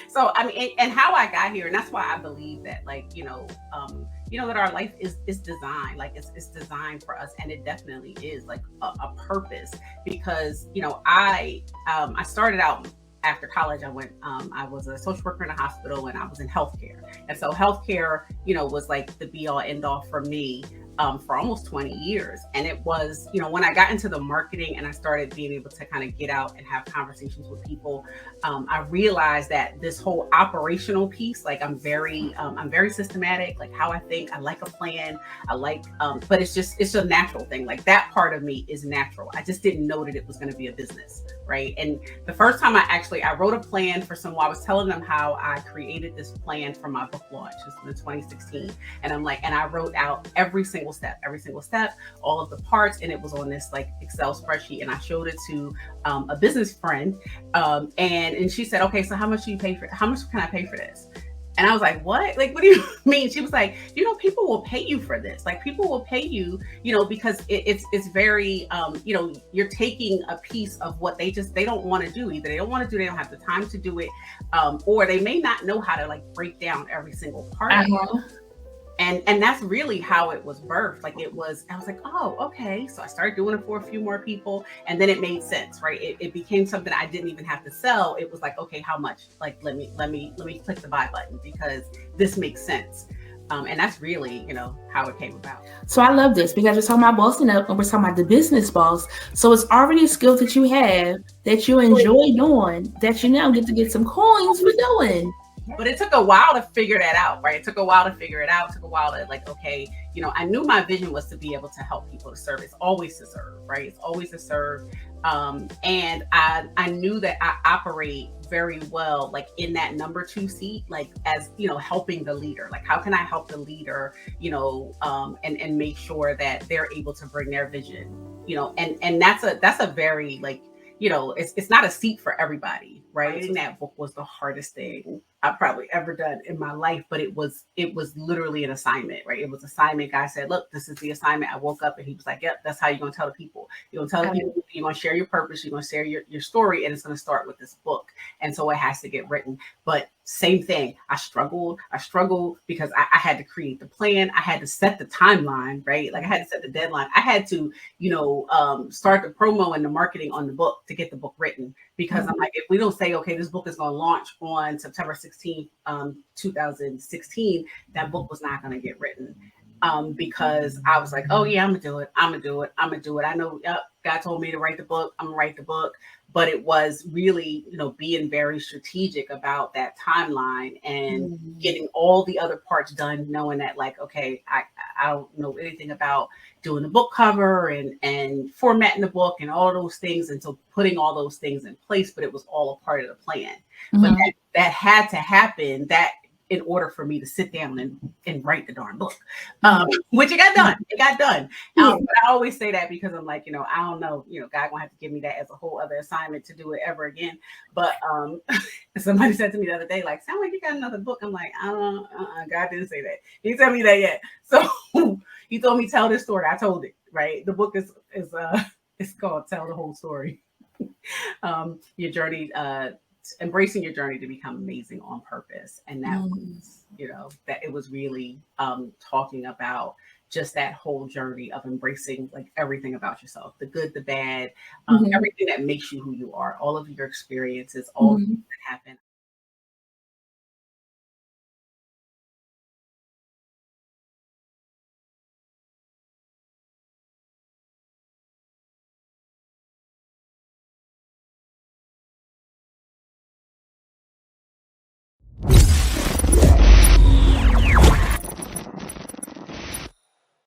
So I mean, and how I got here, and that's why I believe that, like, that our life is designed, like it's designed for us, and it definitely is like a purpose. Because I started out after college. I was a social worker in a hospital, and I was in healthcare, and so healthcare, was like the be all end all for me. For almost 20 years. And it was, when I got into the marketing and I started being able to kind of get out and have conversations with people, I realized that this whole operational piece, like I'm very systematic, like how I think. I like a plan. I like, but it's a natural thing. Like that part of me is natural. I just didn't know that it was going to be a business, right? And the first time I wrote a plan for someone. I was telling them how I created this plan for my book launch. This was in 2016, and I wrote out every single step, all of the parts, and it was on this like Excel spreadsheet. And I showed it to a business friend, and she said, "Okay, so how much can I pay for this?" And I was like, "What? Like, what do you mean?" She was like, "People will pay you for this. Like, people will pay you, because it's very, you're taking a piece of what they don't want to do. Either they don't want to do, they don't have the time to do it, or they may not know how to like break down every single part of it." And that's really how it was birthed. Like I was like, oh, okay. So I started doing it for a few more people, and then it made sense, right? It became something I didn't even have to sell. It was like, okay, how much? Like, let me click the buy button because this makes sense. And that's really, how it came about. So I love this because we're talking about bossing up and we're talking about the business boss. So it's already a skill that you have that you enjoy doing that you now get to get some coins for doing. But it took a while to figure that out, right? It took a while to figure it out. It took a while to like, okay, I knew my vision was to be able to help people, to serve. It's always to serve, right? It's always to serve. And I knew that I operate very well, like in that number two seat, like as, helping the leader. Like, how can I help the leader, and make sure that they're able to bring their vision, and that's a very like, it's not a seat for everybody, right? Writing that book was the hardest thing I've probably ever done in my life, but it was literally an assignment, right? It was assignment. Guy said, "Look, this is the assignment." I woke up and he was like, "Yep, that's how you're gonna tell the people. You're gonna tell the people. You're gonna share your purpose. You're gonna share your story, and it's gonna start with this book." And so it has to get written. But same thing. I struggled because I had to create the plan. I had to set the timeline, right? Like I had to set the deadline. I had to, start the promo and the marketing on the book to get the book written. Because I'm like, if we don't say, okay, this book is going to launch on September 16th, 2016, that book was not going to get written. Because I was like, oh yeah, I'm gonna do it. I know, yep, God told me to write the book. I'm gonna write the book. But it was really, being very strategic about that timeline and getting all the other parts done, knowing that like, okay, I don't know anything about doing the book cover and formatting the book and all those things. And so putting all those things in place, but it was all a part of the plan. But that had to happen, that in order for me to sit down and write the darn book, which it got done. It got done. But I always say that because I'm like, I don't know, God gonna have to give me that as a whole other assignment to do it ever again. But somebody said to me the other day, like, sound like you got another book. I'm like, God didn't say that. He didn't tell me that yet. So he told me tell this story. I told it, right? The book is it's called Tell the Whole Story. Your journey, embracing your journey to become amazing on purpose. And that was, that it was really talking about just that whole journey of embracing like everything about yourself, the good, the bad, everything that makes you who you are, all of your experiences, all of the things that happen.